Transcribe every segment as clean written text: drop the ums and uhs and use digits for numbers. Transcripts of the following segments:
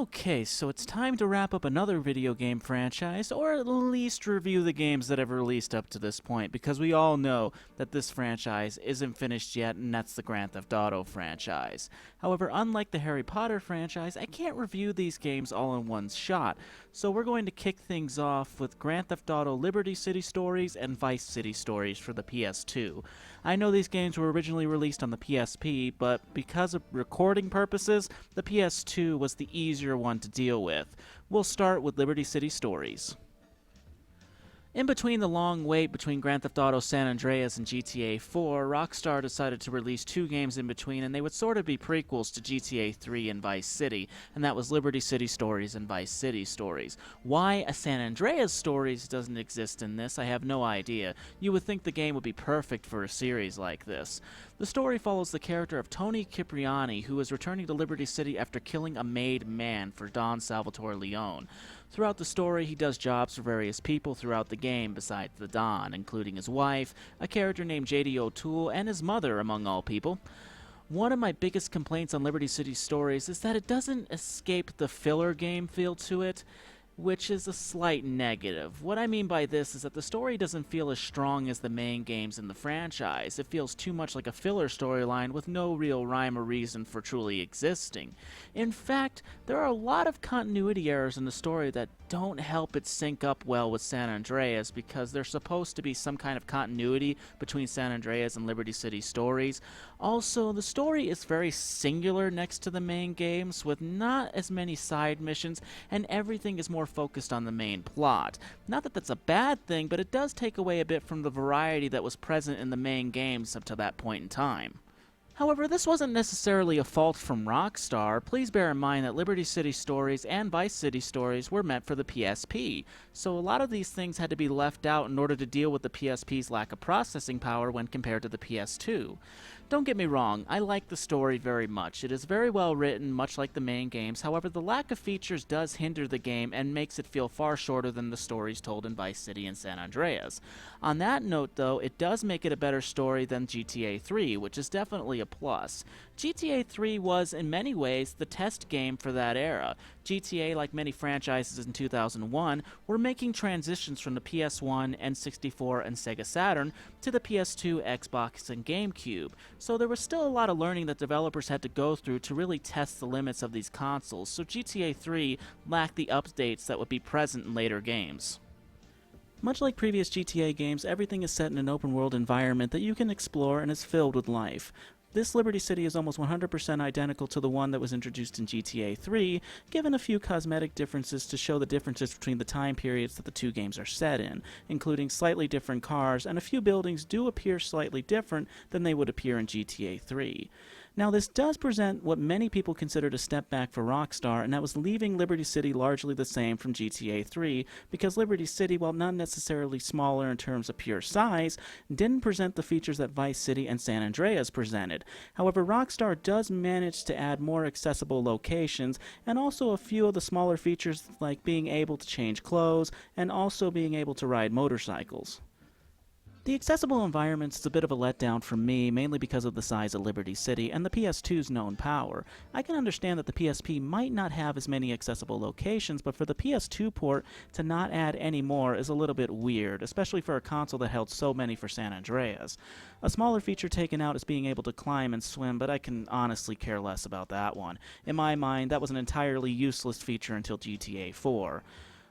Okay, so it's time to wrap up another video game franchise, or at least review the games that have released up to this point, because we all know that this franchise isn't finished yet, and that's the Grand Theft Auto franchise. However, unlike the Harry Potter franchise, I can't review these games all in one shot, so we're going to kick things off with Grand Theft Auto Liberty City Stories and Vice City Stories for the PS2. I know these games were originally released on the PSP, but because of recording purposes, the PS2 was the easier one to deal with. We'll start with Liberty City Stories. In between the long wait between Grand Theft Auto San Andreas and GTA 4, Rockstar decided to release two games in between, and they would sort of be prequels to GTA 3 and Vice City, and that was Liberty City Stories and Vice City Stories. Why a San Andreas Stories doesn't exist in this, I have no idea. You would think the game would be perfect for a series like this. The story follows the character of Tony Cipriani, who is returning to Liberty City after killing a made man for Don Salvatore Leone. Throughout the story, he does jobs for various people throughout the game besides the Don, including his wife, a character named J.D. O'Toole, and his mother, among all people. One of my biggest complaints on Liberty City Stories is that it doesn't escape the filler game feel to it, which is a slight negative. What I mean by this is that the story doesn't feel as strong as the main games in the franchise. It feels too much like a filler storyline with no real rhyme or reason for truly existing. In fact, there are a lot of continuity errors in the story that don't help it sync up well with San Andreas, because there's supposed to be some kind of continuity between San Andreas and Liberty City Stories. Also, the story is very singular next to the main games, with not as many side missions, and everything is more focused on the main plot. Not that that's a bad thing, but it does take away a bit from the variety that was present in the main games up to that point in time. However, this wasn't necessarily a fault from Rockstar. Please bear in mind that Liberty City Stories and Vice City Stories were meant for the PSP, so a lot of these things had to be left out in order to deal with the PSP's lack of processing power when compared to the PS2. Don't get me wrong, I like the story very much. It is very well written, much like the main games. However, the lack of features does hinder the game and makes it feel far shorter than the stories told in Vice City and San Andreas. On that note, though, it does make it a better story than GTA 3, which is definitely a plus. GTA 3 was, in many ways, the test game for that era. GTA, like many franchises in 2001, were making transitions from the PS1, N64, and Sega Saturn to the PS2, Xbox, and GameCube. So there was still a lot of learning that developers had to go through to really test the limits of these consoles, so GTA 3 lacked the updates that would be present in later games. Much like previous GTA games, everything is set in an open-world environment that you can explore and is filled with life. This Liberty City is almost 100% identical to the one that was introduced in GTA 3, given a few cosmetic differences to show the differences between the time periods that the two games are set in, including slightly different cars, and a few buildings do appear slightly different than they would appear in GTA 3. Now, this does present what many people considered a step back for Rockstar, and that was leaving Liberty City largely the same from GTA 3, because Liberty City, while not necessarily smaller in terms of pure size, didn't present the features that Vice City and San Andreas presented. However, Rockstar does manage to add more accessible locations, and also a few of the smaller features like being able to change clothes, and also being able to ride motorcycles. The accessible environments is a bit of a letdown for me, mainly because of the size of Liberty City and the PS2's known power. I can understand that the PSP might not have as many accessible locations, but for the PS2 port to not add any more is a little bit weird, especially for a console that held so many for San Andreas. A smaller feature taken out is being able to climb and swim, but I can honestly care less about that one. In my mind, that was an entirely useless feature until GTA 4.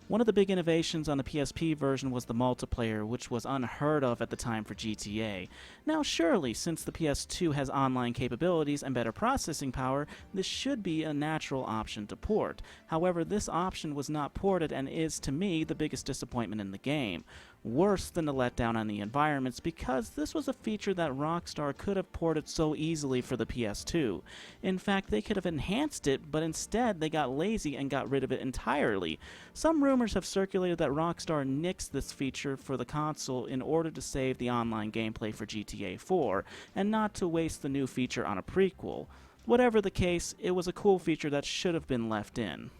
One of the big innovations on the PSP version was the multiplayer, which was unheard of at the time for GTA. Now surely, since the PS2 has online capabilities and better processing power, this should be a natural option to port. However, this option was not ported and is, to me, the biggest disappointment in the game. Worse than the letdown on the environments, because this was a feature that Rockstar could have ported so easily for the PS2. In fact, they could have enhanced it, but instead they got lazy and got rid of it entirely. Some rumors have circulated that Rockstar nixed this feature for the console in order to save the online gameplay for GTA 4, and not to waste the new feature on a prequel. Whatever the case, it was a cool feature that should have been left in.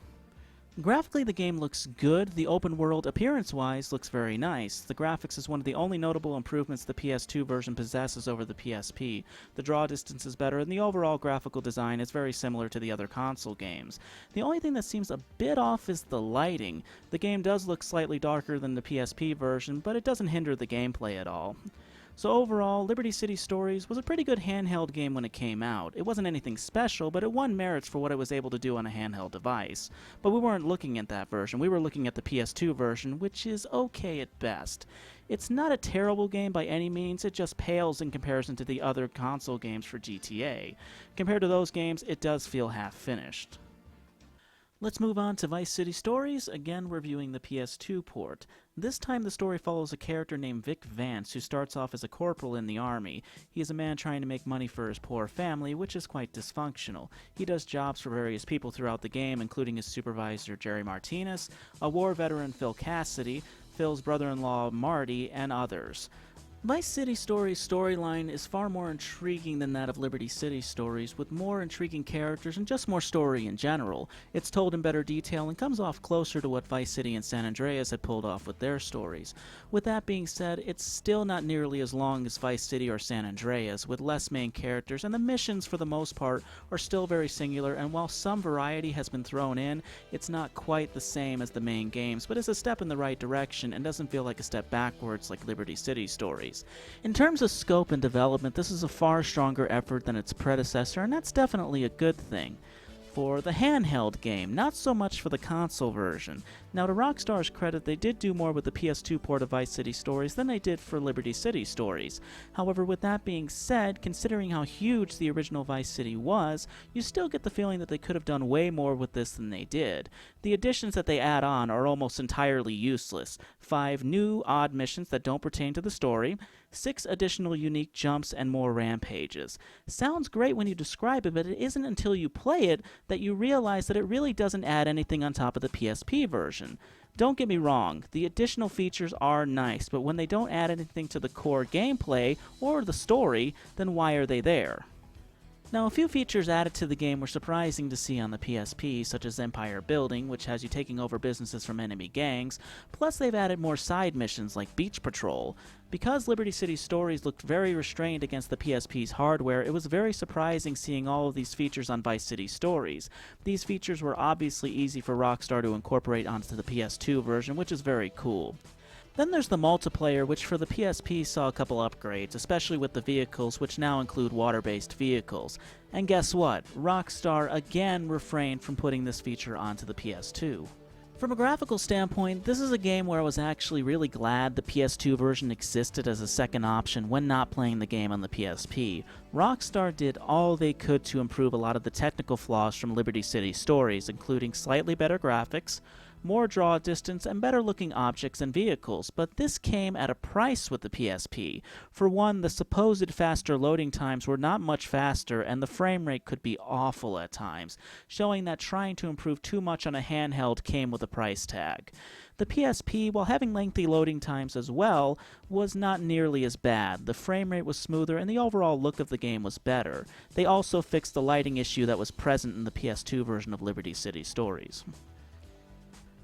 Graphically, the game looks good. The open world, appearance-wise, looks very nice. The graphics is one of the only notable improvements the PS2 version possesses over the PSP. The draw distance is better, and the overall graphical design is very similar to the other console games. The only thing that seems a bit off is the lighting. The game does look slightly darker than the PSP version, but it doesn't hinder the gameplay at all. So overall, Liberty City Stories was a pretty good handheld game when it came out. It wasn't anything special, but it won merits for what it was able to do on a handheld device. But we weren't looking at that version, we were looking at the PS2 version, which is okay at best. It's not a terrible game by any means, it just pales in comparison to the other console games for GTA. Compared to those games, it does feel half-finished. Let's move on to Vice City Stories, again reviewing the PS2 port. This time the story follows a character named Vic Vance, who starts off as a corporal in the army. He is a man trying to make money for his poor family, which is quite dysfunctional. He does jobs for various people throughout the game, including his supervisor Jerry Martinez, a war veteran Phil Cassidy, Phil's brother-in-law Marty, and others. Vice City Stories' storyline is far more intriguing than that of Liberty City Stories, with more intriguing characters and just more story in general. It's told in better detail and comes off closer to what Vice City and San Andreas had pulled off with their stories. With that being said, it's still not nearly as long as Vice City or San Andreas, with less main characters, and the missions for the most part are still very singular, and while some variety has been thrown in, it's not quite the same as the main games, but is a step in the right direction and doesn't feel like a step backwards like Liberty City Stories. In terms of scope and development, this is a far stronger effort than its predecessor, and that's definitely a good thing. For the handheld game, not so much for the console version. Now, to Rockstar's credit, they did do more with the PS2 port of Vice City Stories than they did for Liberty City Stories. However, with that being said, considering how huge the original Vice City was, you still get the feeling that they could have done way more with this than they did. The additions that they add on are almost entirely useless. 5 new, odd missions that don't pertain to the story, 6 additional unique jumps, and more rampages. Sounds great when you describe it, but it isn't until you play it that you realize that it really doesn't add anything on top of the PSP version. Don't get me wrong, the additional features are nice, but when they don't add anything to the core gameplay or the story, then why are they there? Now, a few features added to the game were surprising to see on the PSP, such as Empire Building, which has you taking over businesses from enemy gangs, plus they've added more side missions like Beach Patrol. Because Liberty City Stories looked very restrained against the PSP's hardware, it was very surprising seeing all of these features on Vice City Stories. These features were obviously easy for Rockstar to incorporate onto the PS2 version, which is very cool. Then there's the multiplayer, which for the PSP saw a couple upgrades, especially with the vehicles, which now include water-based vehicles. And guess what? Rockstar again refrained from putting this feature onto the PS2. From a graphical standpoint, this is a game where I was actually really glad the PS2 version existed as a second option when not playing the game on the PSP. Rockstar did all they could to improve a lot of the technical flaws from Liberty City Stories, including slightly better graphics, more draw distance, and better looking objects and vehicles, but this came at a price with the PSP. For one, the supposed faster loading times were not much faster, and the frame rate could be awful at times, showing that trying to improve too much on a handheld came with a price tag. The PSP, while having lengthy loading times as well, was not nearly as bad. The frame rate was smoother and the overall look of the game was better. They also fixed the lighting issue that was present in the PS2 version of Liberty City Stories.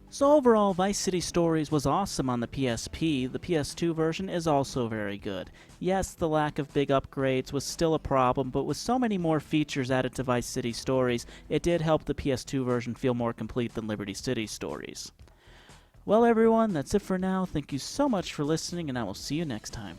So overall, Vice City Stories was awesome on the PSP. The PS2 version is also very good. Yes, the lack of big upgrades was still a problem, but with so many more features added to Vice City Stories, it did help the PS2 version feel more complete than Liberty City Stories. Well everyone, that's it for now. Thank you so much for listening, and I will see you next time.